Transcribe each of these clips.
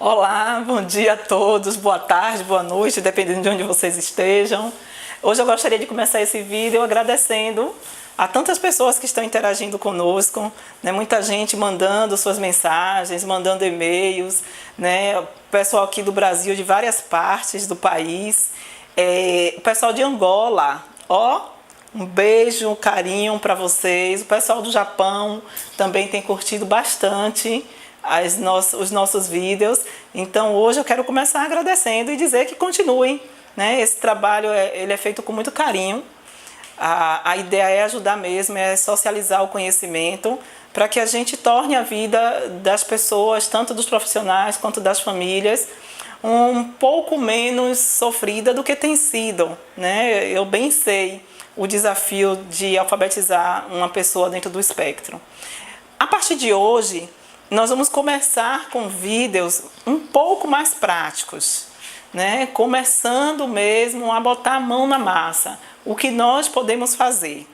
Olá, bom dia a todos, boa tarde, boa noite, dependendo de onde vocês estejam. Hoje eu gostaria de começar esse vídeo agradecendo a tantas pessoas que estão interagindo conosco, né? Muita gente mandando suas mensagens, mandando e-mails, né? O pessoal aqui do Brasil, de várias partes do país, o pessoal de Angola, um beijo, um carinho para vocês. O pessoal do Japão também tem curtido bastante os nossos vídeos. Então hoje eu quero começar agradecendo e dizer que continuem, né? Esse trabalho ele é feito com muito carinho. A ideia é ajudar mesmo, é socializar o conhecimento para que a gente torne a vida das pessoas, tanto dos profissionais quanto das famílias, um pouco menos sofrida do que tem sido, né? Eu bem sei o desafio de alfabetizar uma pessoa dentro do espectro. A partir de hoje, nós vamos começar com vídeos um pouco mais práticos, né? Começando mesmo a botar a mão na massa, o que nós podemos fazer.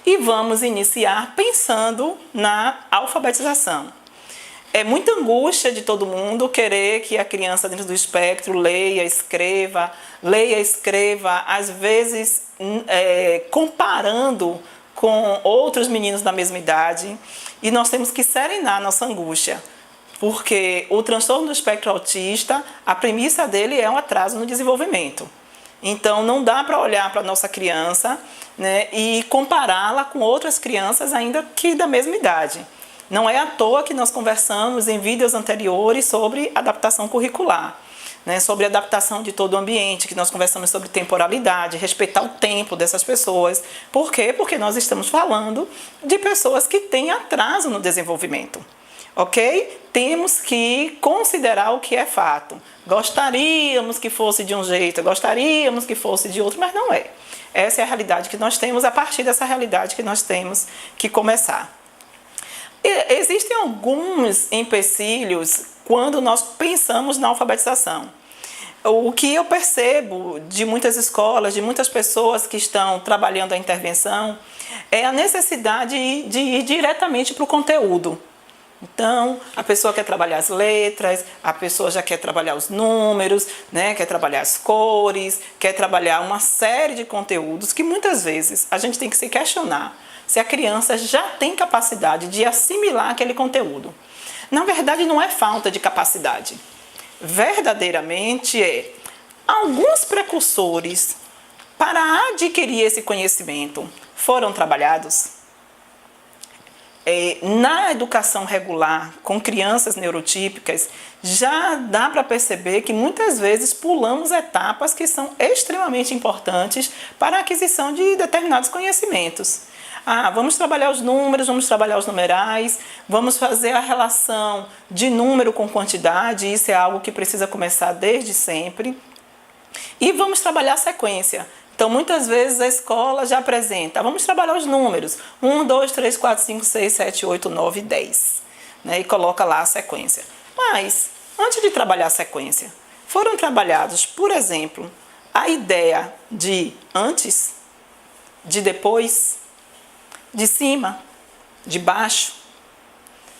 E vamos iniciar pensando na alfabetização. É muita angústia de todo mundo querer que a criança dentro do espectro leia, escreva, às vezes comparando com outros meninos da mesma idade. E nós temos que serenar nossa angústia, porque o transtorno do espectro autista, a premissa dele é um atraso no desenvolvimento. Então não dá para olhar para a nossa criança, né, e compará-la com outras crianças ainda que da mesma idade. Não é à toa que nós conversamos em vídeos anteriores sobre adaptação curricular, né, sobre adaptação de todo o ambiente, que nós conversamos sobre temporalidade, respeitar o tempo dessas pessoas. Por quê? Porque nós estamos falando de pessoas que têm atraso no desenvolvimento. Ok? Temos que considerar o que é fato. Gostaríamos que fosse de um jeito, gostaríamos que fosse de outro, mas não é. Essa é a realidade que nós temos, a partir dessa realidade que nós temos que começar. Existem alguns empecilhos quando nós pensamos na alfabetização. O que eu percebo de muitas escolas, de muitas pessoas que estão trabalhando a intervenção, é a necessidade de ir diretamente para o conteúdo. Então, a pessoa quer trabalhar as letras, a pessoa já quer trabalhar os números, né? Quer trabalhar as cores, quer trabalhar uma série de conteúdos que muitas vezes a gente tem que se questionar se a criança já tem capacidade de assimilar aquele conteúdo. Na verdade, não é falta de capacidade. Verdadeiramente alguns precursores para adquirir esse conhecimento foram trabalhados. Na educação regular, com crianças neurotípicas, já dá para perceber que muitas vezes pulamos etapas que são extremamente importantes para a aquisição de determinados conhecimentos. Vamos trabalhar os números, vamos trabalhar os numerais, vamos fazer a relação de número com quantidade, isso é algo que precisa começar desde sempre. E vamos trabalhar a sequência. Então, muitas vezes a escola já apresenta, vamos trabalhar os números, 1, 2, 3, 4, 5, 6, 7, 8, 9, 10, né? E coloca lá a sequência. Mas, antes de trabalhar a sequência, foram trabalhados, por exemplo, a ideia de antes, de depois, de cima, de baixo,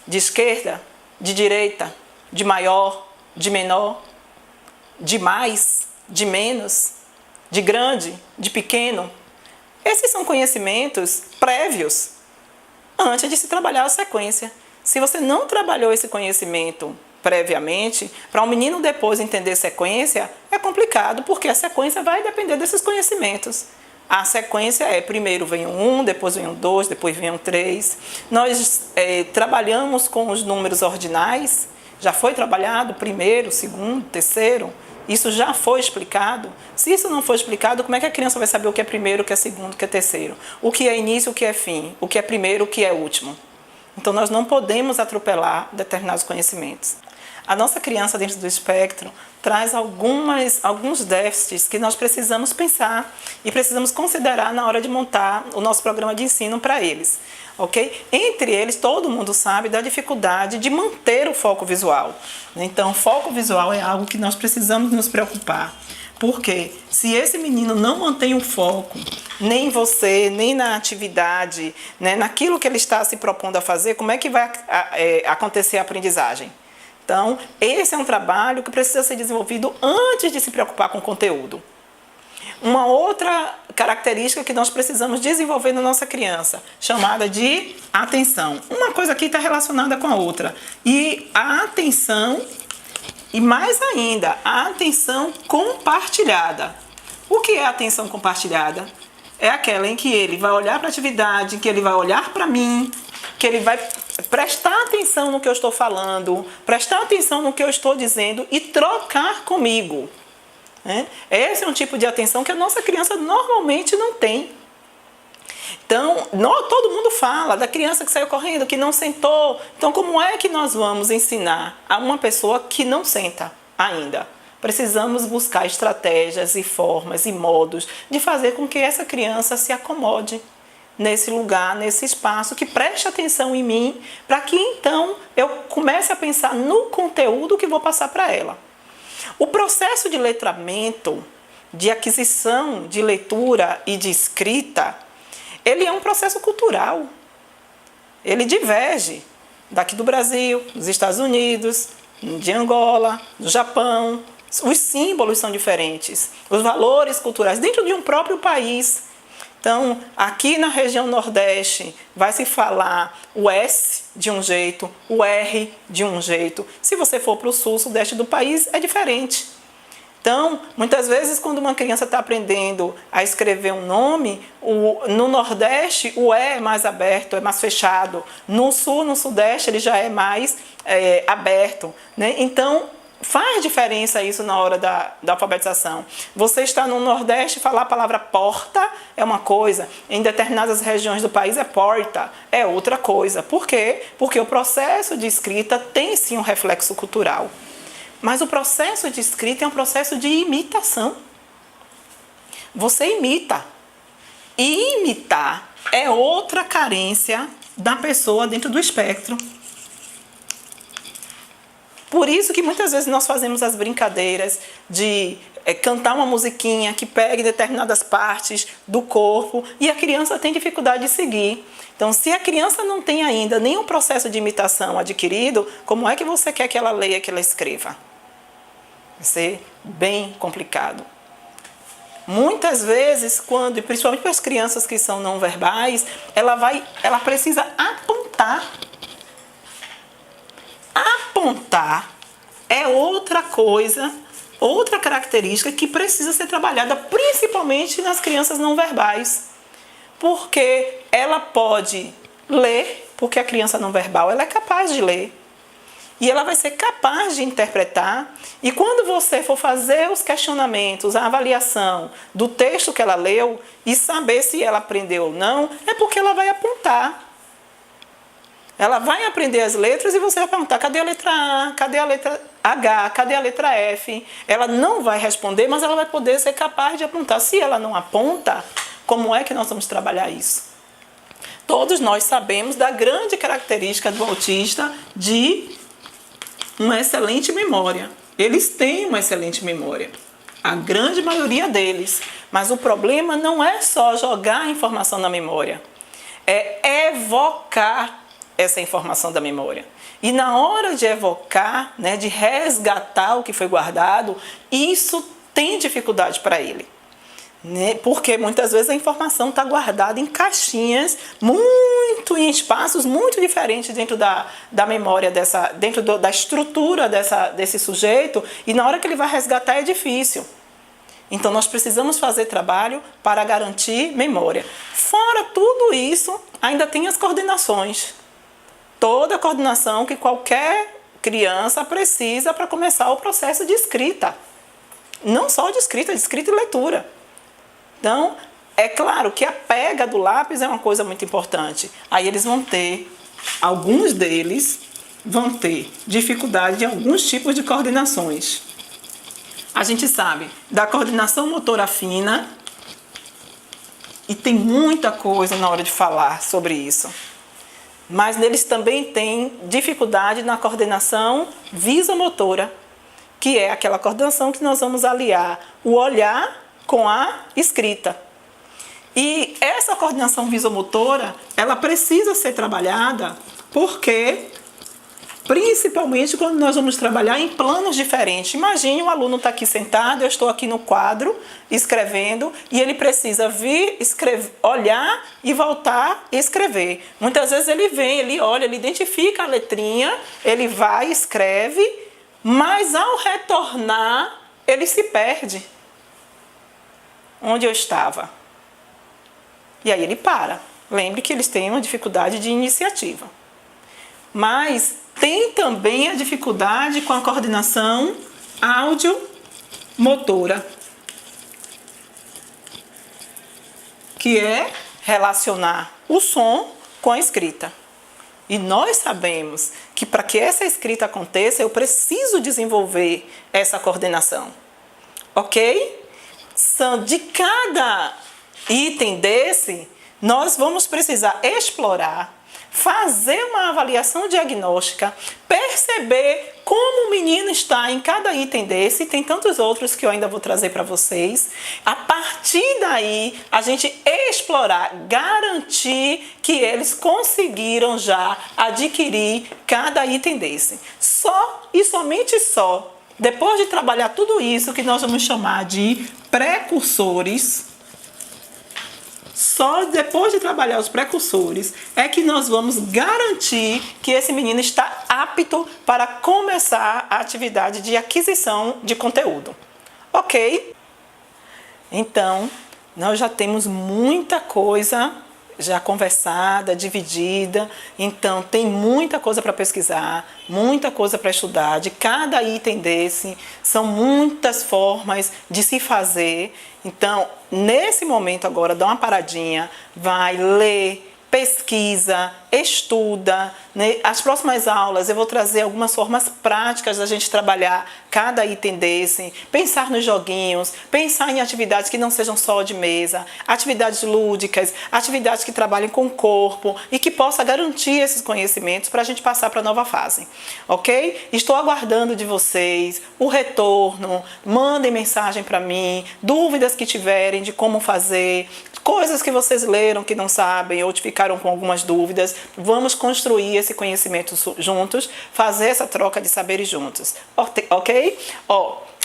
de esquerda, de direita, de maior, de menor, de mais, de menos, de grande, de pequeno. Esses são conhecimentos prévios antes de se trabalhar a sequência. Se você não trabalhou esse conhecimento previamente, para um menino depois entender sequência, é complicado, porque a sequência vai depender desses conhecimentos. A sequência primeiro vem um 1, depois vem um 2, depois vem um 3. Nós trabalhamos com os números ordinais, já foi trabalhado primeiro, segundo, terceiro, isso já foi explicado. Se isso não for explicado, como é que a criança vai saber o que é primeiro, o que é segundo, o que é terceiro? O que é início, o que é fim, o que é primeiro, o que é último? Então nós não podemos atropelar determinados conhecimentos. A nossa criança dentro do espectro traz alguns déficits que nós precisamos pensar e precisamos considerar na hora de montar o nosso programa de ensino para eles. Okay? Entre eles, todo mundo sabe da dificuldade de manter o foco visual. Então, foco visual é algo que nós precisamos nos preocupar. Porque se esse menino não mantém o foco, nem em você, nem na atividade, né, naquilo que ele está se propondo a fazer, como é que vai acontecer a aprendizagem? Então, esse é um trabalho que precisa ser desenvolvido antes de se preocupar com o conteúdo. Uma outra característica que nós precisamos desenvolver na nossa criança, chamada de atenção. Uma coisa aqui está relacionada com a outra. E a atenção, e mais ainda, a atenção compartilhada. O que é a atenção compartilhada? É aquela em que ele vai olhar para a atividade, em que ele vai olhar para mim, que ele vai prestar atenção no que eu estou falando, prestar atenção no que eu estou dizendo e trocar comigo. Esse é um tipo de atenção que a nossa criança normalmente não tem. Então, todo mundo fala da criança que saiu correndo, que não sentou. Então, como é que nós vamos ensinar a uma pessoa que não senta ainda? Precisamos buscar estratégias e formas e modos de fazer com que essa criança se acomode nesse lugar, nesse espaço, que preste atenção em mim, para que então eu comece a pensar no conteúdo que vou passar para ela. O processo de letramento, de aquisição de leitura e de escrita, ele é um processo cultural. Ele diverge daqui do Brasil, dos Estados Unidos, de Angola, do Japão. Os símbolos são diferentes, os valores culturais dentro de um próprio país. Então, aqui na região Nordeste, vai se falar o S de um jeito, o R de um jeito. Se você for para o Sul, Sudeste do país, é diferente. Então, muitas vezes, quando uma criança está aprendendo a escrever um nome, no Nordeste, o E é mais aberto, é mais fechado. No Sul, no Sudeste, ele já é mais aberto, né? Então, faz diferença isso na hora da alfabetização. Você está no Nordeste, falar a palavra porta é uma coisa, em determinadas regiões do país é porta, é outra coisa. Por quê? Porque o processo de escrita tem sim um reflexo cultural. Mas o processo de escrita é um processo de imitação. Você imita. E imitar é outra carência da pessoa dentro do espectro. Por isso que muitas vezes nós fazemos as brincadeiras de cantar uma musiquinha que pegue determinadas partes do corpo e a criança tem dificuldade de seguir. Então, se a criança não tem ainda nenhum processo de imitação adquirido, como é que você quer que ela leia, que ela escreva? Vai ser bem complicado. Muitas vezes, e principalmente para as crianças que são não verbais, ela precisa apontar. Apontar é outra coisa, outra característica que precisa ser trabalhada, principalmente nas crianças não verbais. Porque ela pode ler, porque a criança não verbal ela é capaz de ler. E ela vai ser capaz de interpretar. E quando você for fazer os questionamentos, a avaliação do texto que ela leu e saber se ela aprendeu ou não, é porque ela vai apontar. Ela vai aprender as letras e você vai perguntar, cadê a letra A, cadê a letra H, cadê a letra F? Ela não vai responder, mas ela vai poder ser capaz de apontar. Se ela não aponta, como é que nós vamos trabalhar isso? Todos nós sabemos da grande característica do autista de uma excelente memória. Eles têm uma excelente memória, a grande maioria deles. Mas o problema não é só jogar a informação na memória, é evocar essa informação da memória. E na hora de evocar, né, de resgatar o que foi guardado, isso tem dificuldade para ele. Né? Porque muitas vezes a informação está guardada em caixinhas, em espaços muito diferentes dentro da memória, dentro da estrutura desse sujeito, e na hora que ele vai resgatar é difícil. Então nós precisamos fazer trabalho para garantir memória. Fora tudo isso, ainda tem as coordenações. Toda a coordenação que qualquer criança precisa para começar o processo de escrita. Não só de escrita e leitura. Então, é claro que a pega do lápis é uma coisa muito importante. Aí alguns deles vão ter dificuldade em alguns tipos de coordenações. A gente sabe da coordenação motora fina, e tem muita coisa na hora de falar sobre isso. Mas eles também têm dificuldade na coordenação visomotora, que é aquela coordenação que nós vamos aliar o olhar com a escrita. E essa coordenação visomotora, ela precisa ser trabalhada porque Principalmente quando nós vamos trabalhar em planos diferentes. Imagine um aluno está aqui sentado, eu estou aqui no quadro escrevendo e ele precisa vir, escrever, olhar e voltar e escrever. Muitas vezes ele vem, ele olha, ele identifica a letrinha, ele vai, escreve, mas ao retornar ele se perde. Onde eu estava? E aí ele para. Lembre que eles têm uma dificuldade de iniciativa. Mas tem também a dificuldade com a coordenação áudio-motora, que é relacionar o som com a escrita. E nós sabemos que para que essa escrita aconteça, eu preciso desenvolver essa coordenação. Ok? De cada item desse, nós vamos precisar explorar, fazer uma avaliação diagnóstica, perceber como o menino está em cada item desse, tem tantos outros que eu ainda vou trazer para vocês. A partir daí, a gente explorar, garantir que eles conseguiram já adquirir cada item desse. Só e somente só, depois de trabalhar tudo isso que nós vamos chamar de precursores, só depois de trabalhar os precursores é que nós vamos garantir que esse menino está apto para começar a atividade de aquisição de conteúdo. Ok? Então, nós já temos muita coisa já conversada, dividida, então tem muita coisa para pesquisar, muita coisa para estudar. De cada item desse, são muitas formas de se fazer. Então, nesse momento agora, dá uma paradinha, vai ler, pesquisa, estuda. As próximas aulas eu vou trazer algumas formas práticas da gente trabalhar cada item desse, pensar nos joguinhos, pensar em atividades que não sejam só de mesa, atividades lúdicas, atividades que trabalhem com o corpo e que possa garantir esses conhecimentos para a gente passar para a nova fase, ok? Estou aguardando de vocês o retorno, mandem mensagem para mim, dúvidas que tiverem de como fazer, coisas que vocês leram que não sabem ou ficaram com algumas dúvidas. Vamos construir esse conhecimento juntos, fazer essa troca de saberes juntos, ok?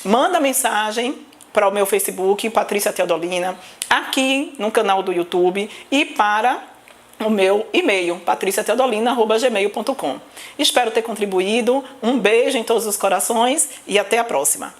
Manda mensagem para o meu Facebook, Patrícia Teodolina, aqui no canal do YouTube e para o meu e-mail, patriciateodolina@gmail.com. Espero ter contribuído. Um beijo em todos os corações e até a próxima.